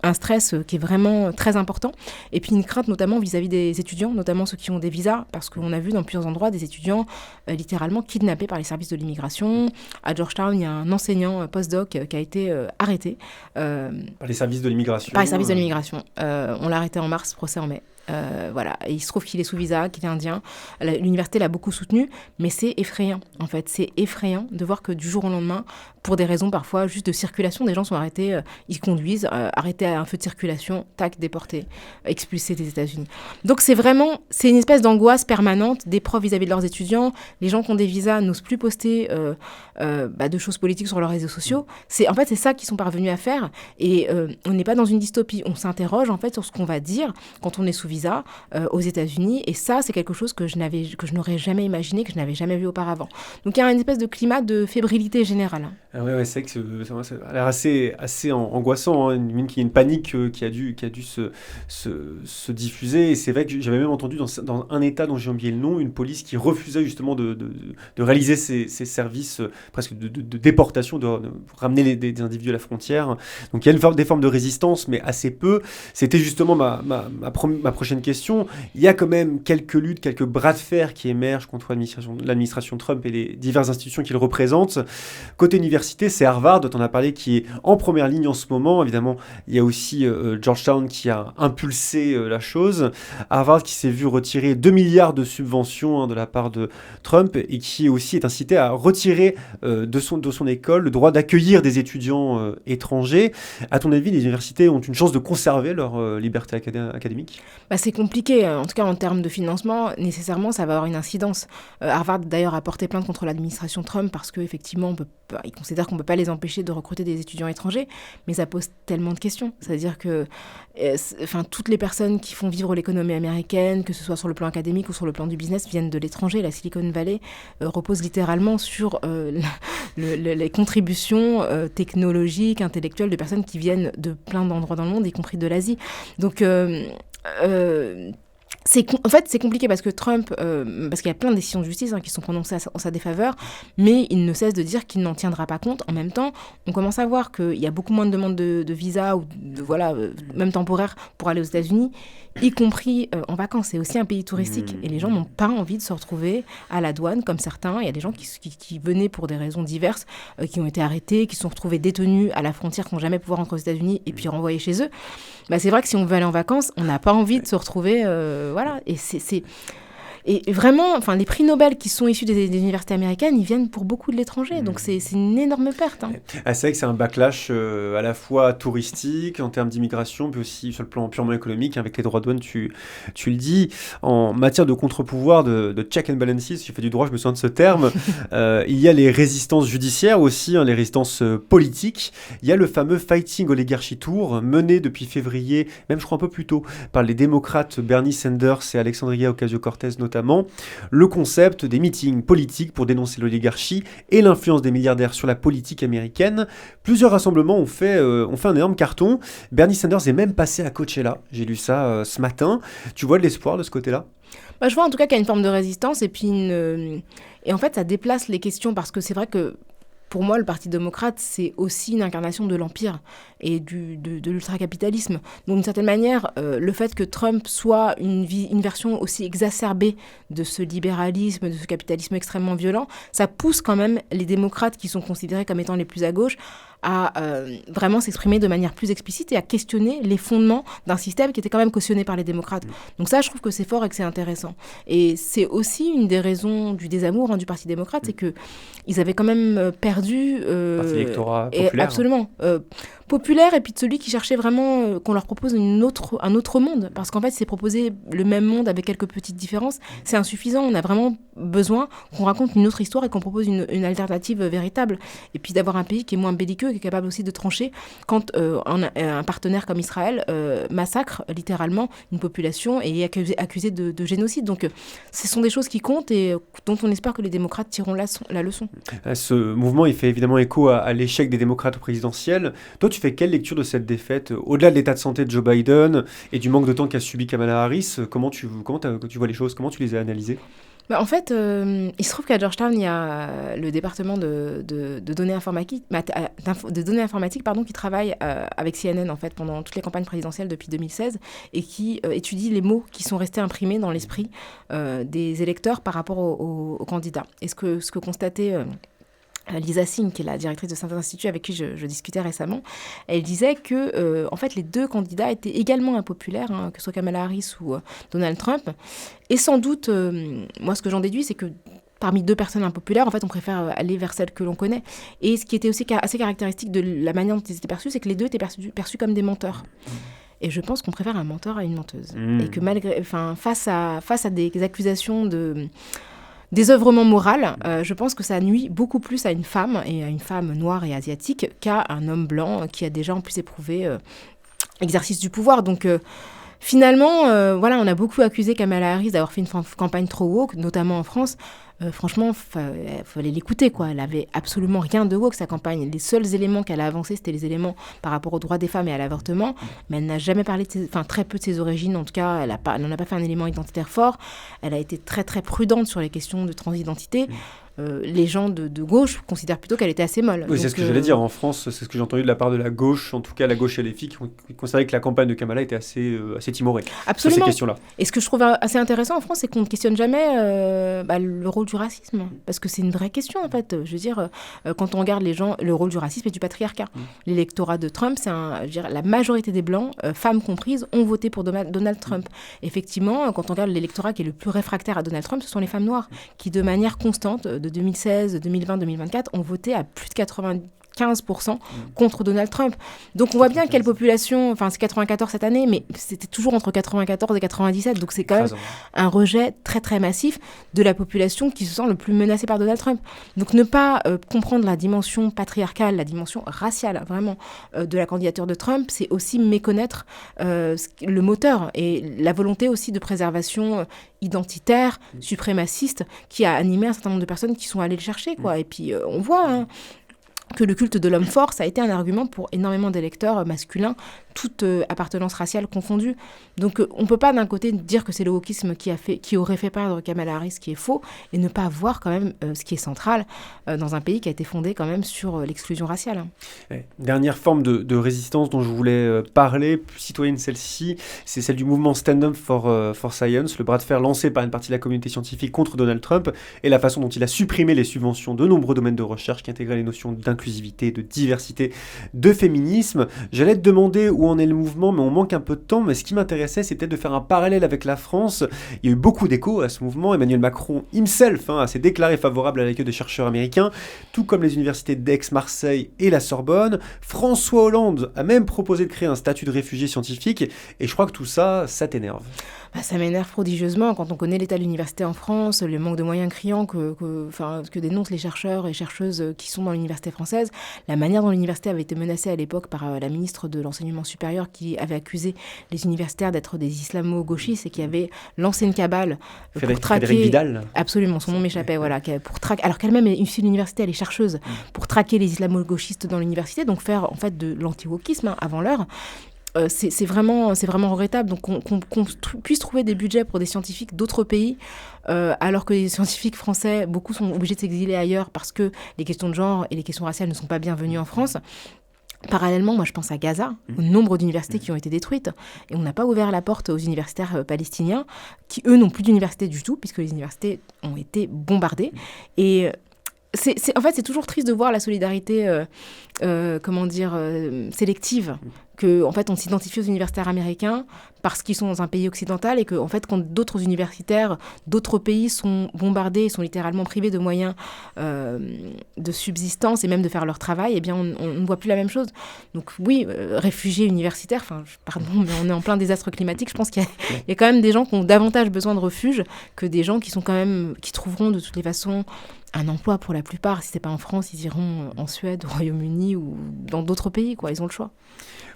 Un stress qui est vraiment très important, et puis une crainte notamment vis-à-vis des étudiants, notamment ceux qui ont des visas, parce qu'on a vu dans plusieurs endroits des étudiants littéralement kidnappés par les services de l'immigration. À Georgetown, il y a un enseignant postdoc qui a été arrêté. Par les services de l'immigration. Par les services de l'immigration. On l'a arrêté en mars, procès en mai. Voilà. Et il se trouve qu'il est sous visa, qu'il est indien. L'université l'a beaucoup soutenu, mais c'est effrayant, en fait. C'est effrayant de voir que du jour au lendemain, pour des raisons parfois juste de circulation, des gens sont arrêtés, ils conduisent, arrêtés à un feu de circulation, tac, déportés, expulsés des États-Unis. Donc c'est une espèce d'angoisse permanente des profs vis-à-vis de leurs étudiants. Les gens qui ont des visas n'osent plus poster de choses politiques sur leurs réseaux sociaux. En fait, c'est ça qu'ils sont parvenus à faire. Et on n'est pas dans une dystopie. On s'interroge en fait sur ce qu'on va dire quand on est sous visa aux États-Unis. Et ça, c'est quelque chose que je n'aurais jamais imaginé, que je n'avais jamais vu auparavant. Donc il y a une espèce de climat de fébrilité générale. Ah ouais, c'est vrai que ça a l'air assez angoissant, hein. Il y a une panique qui a dû se diffuser. Et c'est vrai que j'avais même entendu dans un État dont j'ai oublié le nom, une police qui refusait justement de réaliser ces services presque de déportation, de ramener des individus à la frontière. Donc il y a des formes de résistance, mais assez peu. C'était justement ma prochaine question. Il y a quand même quelques luttes, quelques bras de fer qui émergent contre l'administration Trump et les diverses institutions qu'il représente. Côté université, c'est Harvard, dont on a parlé, qui est en première ligne en ce moment. Évidemment, il y a aussi Georgetown qui a impulsé la chose. Harvard qui s'est vu retirer 2 milliards de subventions de la part de Trump et qui aussi est incité à retirer de son école le droit d'accueillir des étudiants étrangers. À ton avis, les universités ont une chance de conserver leur liberté académique ? C'est compliqué, en tout cas en termes de financement, nécessairement ça va avoir une incidence. Harvard d'ailleurs a porté plainte contre l'administration Trump parce qu'effectivement ils considèrent qu'on ne peut pas les empêcher de recruter des étudiants étrangers, mais ça pose tellement de questions. C'est-à-dire que toutes les personnes qui font vivre l'économie américaine, que ce soit sur le plan académique ou sur le plan du business, viennent de l'étranger. La Silicon Valley repose littéralement sur les contributions technologiques, intellectuelles de personnes qui viennent de plein d'endroits dans le monde, y compris de l'Asie. Donc en fait, c'est compliqué parce que Trump, parce qu'il y a plein de décisions de justice qui sont prononcées en sa défaveur, mais il ne cesse de dire qu'il n'en tiendra pas compte. En même temps, on commence à voir qu'il y a beaucoup moins de demandes de visa ou même temporaires pour aller aux États-Unis, y compris en vacances. C'est aussi un pays touristique et les gens n'ont pas envie de se retrouver à la douane comme certains. Il y a des gens qui venaient pour des raisons diverses, qui ont été arrêtés, qui se sont retrouvés détenus à la frontière, qui n'ont jamais pu rentrer aux États-Unis et puis renvoyés chez eux. C'est vrai que si on veut aller en vacances, on n'a pas envie de se retrouver... Et vraiment, les prix Nobel qui sont issus des universités américaines, ils viennent pour beaucoup de l'étranger. Donc c'est une énorme perte. C'est vrai que c'est un backlash à la fois touristique, en termes d'immigration, puis aussi sur le plan purement économique, avec les droits de douane, tu le dis. En matière de contre-pouvoir, de check and balances, si je fais du droit, je me souviens de ce terme, il y a les résistances judiciaires aussi, les résistances politiques. Il y a le fameux Fighting Oligarchy Tour, mené depuis février, même je crois un peu plus tôt, par les démocrates Bernie Sanders et Alexandria Ocasio-Cortez notamment, le concept des meetings politiques pour dénoncer l'oligarchie et l'influence des milliardaires sur la politique américaine. Plusieurs rassemblements ont fait un énorme carton. Bernie Sanders est même passé à Coachella. J'ai lu ça ce matin. Tu vois de l'espoir de ce côté-là ? Je vois en tout cas qu'il y a une forme de résistance et en fait ça déplace les questions parce que c'est vrai que pour moi, le Parti démocrate, c'est aussi une incarnation de l'empire et de l'ultracapitalisme. Donc, d'une certaine manière, le fait que Trump soit une version aussi exacerbée de ce libéralisme, de ce capitalisme extrêmement violent, ça pousse quand même les démocrates qui sont considérés comme étant les plus à gauche à vraiment s'exprimer de manière plus explicite et à questionner les fondements d'un système qui était quand même cautionné par les démocrates. Donc ça, je trouve que c'est fort et que c'est intéressant. Et c'est aussi une des raisons du désamour du Parti démocrate, c'est qu'ils avaient quand même perdu... Parti électorat populaire. Absolument. populaire et puis de celui qui cherchait vraiment qu'on leur propose un autre monde. Parce qu'en fait, c'est proposer le même monde avec quelques petites différences, c'est insuffisant. On a vraiment besoin qu'on raconte une autre histoire et qu'on propose une alternative véritable. Et puis d'avoir un pays qui est moins belliqueux, qui est capable aussi de trancher quand un partenaire comme Israël massacre littéralement une population et est accusé de génocide. Donc ce sont des choses qui comptent et dont on espère que les démocrates tireront la leçon. Ce mouvement, il fait évidemment écho à l'échec des démocrates au présidentiel. Toi, tu fais quelle lecture de cette défaite, au-delà de l'état de santé de Joe Biden et du manque de temps qu'a subi Kamala Harris? Comment tu vois les choses? Comment tu les as analysées? En fait, il se trouve qu'à Georgetown, il y a le département de données informatiques, qui travaille avec CNN en fait, pendant toutes les campagnes présidentielles depuis 2016 et qui étudie les mots qui sont restés imprimés dans l'esprit des électeurs par rapport aux candidats. Et ce que constatait Lisa Singh, qui est la directrice de cet institut avec qui je discutais récemment, elle disait que en fait, les deux candidats étaient également impopulaires, que ce soit Kamala Harris ou Donald Trump. Et sans doute, moi, ce que j'en déduis, c'est que parmi deux personnes impopulaires, en fait, on préfère aller vers celle que l'on connaît. Et ce qui était aussi assez caractéristique de la manière dont ils étaient perçus, c'est que les deux étaient perçus comme des menteurs. Et je pense qu'on préfère un menteur à une menteuse. Et que face à des accusations de désœuvrement moral, je pense que ça nuit beaucoup plus à une femme, et à une femme noire et asiatique, qu'à un homme blanc qui a déjà en plus éprouvé l'exercice du pouvoir. Donc finalement, on a beaucoup accusé Kamala Harris d'avoir fait une campagne trop woke, notamment en France. Franchement, il fallait l'écouter, quoi. Elle avait absolument rien de woke, sa campagne. Les seuls éléments qu'elle a avancés, c'était les éléments par rapport aux droits des femmes et à l'avortement. Mais elle n'a jamais parlé très peu de ses origines. En tout cas, elle n'en a pas fait un élément identitaire fort. Elle a été très, très prudente sur les questions de transidentité. Les gens de gauche considèrent plutôt qu'elle était assez molle. Oui, c'est ce que j'allais dire. En France, c'est ce que j'ai entendu de la part de la gauche, en tout cas la gauche et les filles, qui considéraient que la campagne de Kamala était assez timorée sur ces questions-là. Et ce que je trouve assez intéressant en France, c'est qu'on ne questionne jamais le rôle du racisme. Parce que c'est une vraie question, en fait. Je veux dire, quand on regarde le rôle du racisme et du patriarcat. L'électorat de Trump, la majorité des Blancs, femmes comprises, ont voté pour Donald Trump. Effectivement, quand on regarde l'électorat qui est le plus réfractaire à Donald Trump, ce sont les femmes noires, qui de manière constante, de 2016, 2020, 2024, ont voté à plus de 95% contre Donald Trump. Donc on voit bien quelle population, c'est 94 cette année, mais c'était toujours entre 94 et 97, donc c'est quand même un rejet très très massif de la population qui se sent le plus menacée par Donald Trump. Donc ne pas comprendre la dimension patriarcale, la dimension raciale vraiment de la candidature de Trump, c'est aussi méconnaître le moteur et la volonté aussi de préservation identitaire, suprémaciste, qui a animé un certain nombre de personnes qui sont allées le chercher, quoi. Et puis on voit que le culte de l'homme fort, ça a été un argument pour énormément d'électeurs masculins, toute appartenance raciale confondue. Donc on ne peut pas d'un côté dire que c'est le wokisme qui aurait fait perdre Kamala Harris, qui est faux, et ne pas voir quand même ce qui est central dans un pays qui a été fondé quand même sur l'exclusion raciale. Dernière forme de résistance dont je voulais parler, plus citoyenne celle-ci, c'est celle du mouvement Stand Up for Science, le bras de fer lancé par une partie de la communauté scientifique contre Donald Trump, et la façon dont il a supprimé les subventions de nombreux domaines de recherche qui intégraient les notions d'inclusivité, de diversité, de féminisme. J'allais te demander où en est le mouvement, mais on manque un peu de temps. Mais ce qui m'intéressait, c'est peut-être de faire un parallèle avec la France. Il y a eu beaucoup d'échos à ce mouvement. Emmanuel Macron himself s'est déclaré favorable à l'accueil de chercheurs américains, tout comme les universités d'Aix, Marseille et la Sorbonne. François Hollande a même proposé de créer un statut de réfugié scientifique. Et je crois que tout ça, ça t'énerve. Ça m'énerve prodigieusement quand on connaît l'état de l'université en France, le manque de moyens criants que dénoncent les chercheurs et chercheuses qui sont dans l'université française, la manière dont l'université avait été menacée à l'époque par la ministre de l'Enseignement supérieur qui avait accusé les universitaires d'être des islamo-gauchistes et qui avait lancé une cabale pour traquer... Frédéric Vidal. Absolument, son nom m'échappait, voilà. Alors qu'elle-même est issue de l'université, elle est chercheuse, pour traquer les islamo-gauchistes dans l'université, donc faire en fait de l'anti-wokisme avant l'heure. C'est vraiment regrettable. Donc qu'on puisse trouver des budgets pour des scientifiques d'autres pays, alors que les scientifiques français, beaucoup sont obligés de s'exiler ailleurs parce que les questions de genre et les questions raciales ne sont pas bienvenues en France. Parallèlement, moi je pense à Gaza, au nombre d'universités qui ont été détruites, et on n'a pas ouvert la porte aux universitaires palestiniens, qui eux n'ont plus d'université du tout, puisque les universités ont été bombardées. Et en fait, c'est toujours triste de voir la solidarité, sélective qu'en fait, on s'identifie aux universitaires américains parce qu'ils sont dans un pays occidental et que, en fait, quand d'autres universitaires d'autres pays sont bombardés, sont littéralement privés de moyens de subsistance et même de faire leur travail, eh bien, on ne voit plus la même chose. Donc oui, réfugiés universitaires, pardon, mais on est en plein désastre climatique. Je pense qu'il y a quand même des gens qui ont davantage besoin de refuge que des gens qui trouveront de toutes les façons un emploi pour la plupart. Si c'est pas en France, ils iront en Suède, au Royaume-Uni ou dans d'autres pays, quoi. Ils ont le choix.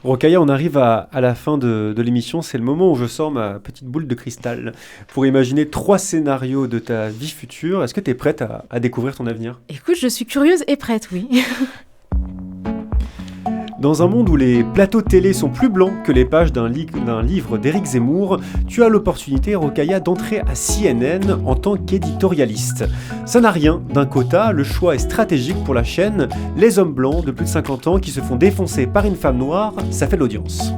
Rokhaya, on arrive à la fin de l'émission. C'est le moment où je sors ma petite boule de cristal pour imaginer 3 scénarios de ta vie future. Est-ce que tu es prête à découvrir ton avenir ? Écoute, je suis curieuse et prête, oui. Dans un monde où les plateaux télé sont plus blancs que les pages d'un livre d'Éric Zemmour, tu as l'opportunité, Rokhaya, d'entrer à CNN en tant qu'éditorialiste. Ça n'a rien d'un quota, le choix est stratégique pour la chaîne. Les hommes blancs de plus de 50 ans qui se font défoncer par une femme noire, ça fait de l'audience.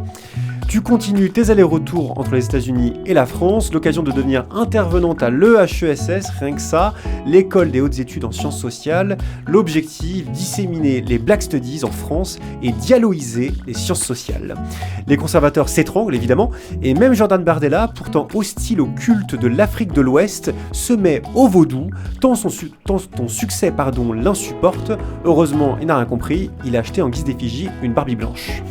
Tu continues tes allers-retours entre les États-Unis et la France, l'occasion de devenir intervenante à l'EHESS, rien que ça, l'école des hautes études en sciences sociales. L'objectif, disséminer les Black Studies en France et dialoïser les sciences sociales. Les conservateurs s'étranglent évidemment, et même Jordan Bardella, pourtant hostile au culte de l'Afrique de l'Ouest, se met au vaudou, tant ton succès l'insupporte. Heureusement, il n'a rien compris, il a acheté en guise d'effigie une Barbie blanche.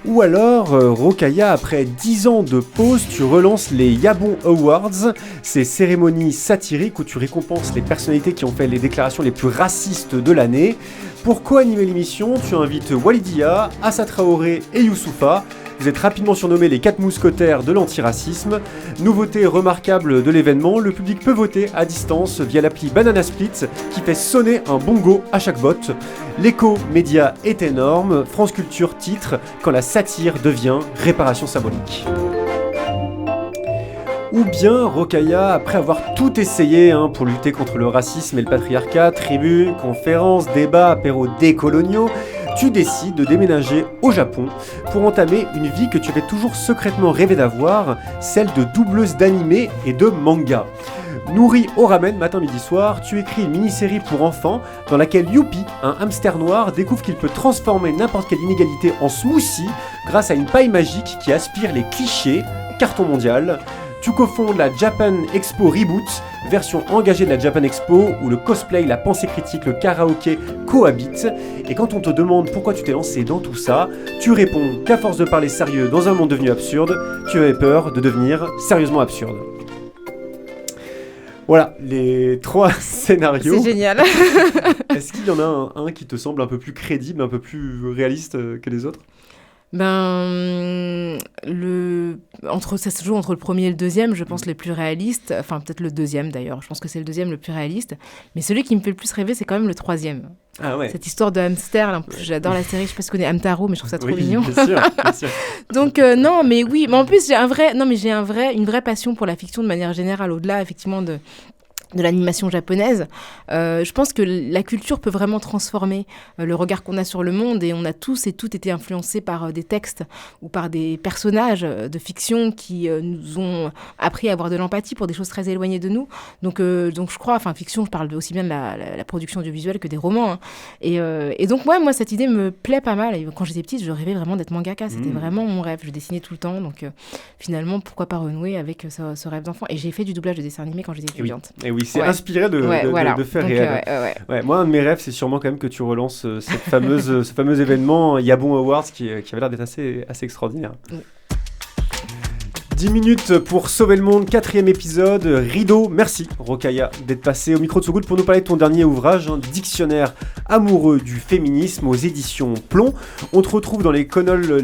Ou alors, Rokhaya, après 10 ans de pause, tu relances les Yabon Awards, ces cérémonies satiriques où tu récompenses les personnalités qui ont fait les déclarations les plus racistes de l'année. Pour co-animer l'émission, tu invites Walidia, Assa Traoré et Youssoupha. Vous êtes rapidement surnommés les 4 mousquetaires de l'antiracisme. Nouveauté remarquable de l'événement, le public peut voter à distance via l'appli Banana Split qui fait sonner un bongo à chaque vote. L'écho média est énorme. France Culture titre « Quand la satire devient réparation symbolique ». Ou bien Rokhaya, après avoir tout essayé pour lutter contre le racisme et le patriarcat, tribunes, conférences, débats, apéros décoloniaux, tu décides de déménager au Japon pour entamer une vie que tu avais toujours secrètement rêvé d'avoir, celle de doubleuse d'animé et de manga. Nourri au ramen matin, midi, soir, tu écris une mini-série pour enfants dans laquelle Youpi, un hamster noir, découvre qu'il peut transformer n'importe quelle inégalité en smoothie grâce à une paille magique qui aspire les clichés, carton mondial. Tu cofondes la Japan Expo Reboot, version engagée de la Japan Expo, où le cosplay, la pensée critique, le karaoké cohabitent. Et quand on te demande pourquoi tu t'es lancé dans tout ça, tu réponds qu'à force de parler sérieux dans un monde devenu absurde, tu avais peur de devenir sérieusement absurde. Voilà, les 3 scénarios. C'est génial. Est-ce qu'il y en a un qui te semble un peu plus crédible, un peu plus réaliste que les autres ? Ça se joue entre le premier et le deuxième, je pense les plus réalistes, enfin peut-être le deuxième d'ailleurs, je pense que c'est le deuxième le plus réaliste, mais celui qui me fait le plus rêver c'est quand même le troisième. Ah ouais. Cette histoire de hamster, là, j'adore la série, je sais pas si tu connais Hamtaro, mais je trouve ça trop mignon. Bien sûr. Donc non, mais oui, mais en plus j'ai une vraie passion pour la fiction de manière générale, au-delà effectivement de l'animation japonaise. Je pense que la culture peut vraiment transformer le regard qu'on a sur le monde, et on a tous et toutes été influencés par des textes ou par des personnages de fiction qui nous ont appris à avoir de l'empathie pour des choses très éloignées de nous. Donc je crois, fiction, je parle aussi bien de la production audiovisuelle que des romans. Et donc moi cette idée me plaît pas mal. Et quand j'étais petite, je rêvais vraiment d'être mangaka. C'était vraiment mon rêve. Je dessinais tout le temps. Donc finalement, pourquoi pas renouer avec ce rêve d'enfant. Et j'ai fait du doublage de dessin animé quand j'étais étudiante. Oui, c'est inspiré de faits réels. Ouais, moi, un de mes rêves, c'est sûrement quand même que tu relances ce fameux événement Yabon Awards qui avait l'air d'être assez extraordinaire. 10 minutes pour sauver le monde, 4e épisode, Rideau. Merci Rokhaya d'être passé au micro de So Good pour nous parler de ton dernier ouvrage, Dictionnaire amoureux du féminisme aux éditions Plomb. On te retrouve dans les colonnes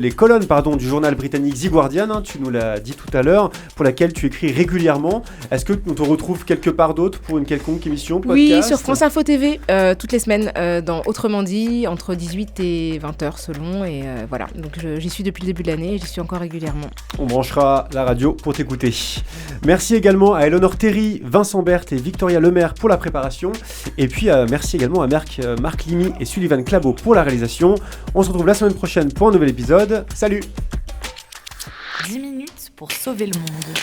du journal britannique The Guardian, tu nous l'as dit tout à l'heure, pour laquelle tu écris régulièrement. Est-ce que on te retrouve quelque part d'autre pour une quelconque émission, podcast ? Oui, sur France Info TV, toutes les semaines, dans Autrement dit, entre 18 et 20h selon, et voilà. Donc j'y suis depuis le début de l'année et j'y suis encore régulièrement. On branchera la radio pour t'écouter. Merci également à Eleonore Terry, Vincent Berthe et Victoria Lemaire pour la préparation. Et puis merci également à Marc Limy et Sullivan Clabot pour la réalisation. On se retrouve la semaine prochaine pour un nouvel épisode. Salut ! 10 minutes pour sauver le monde.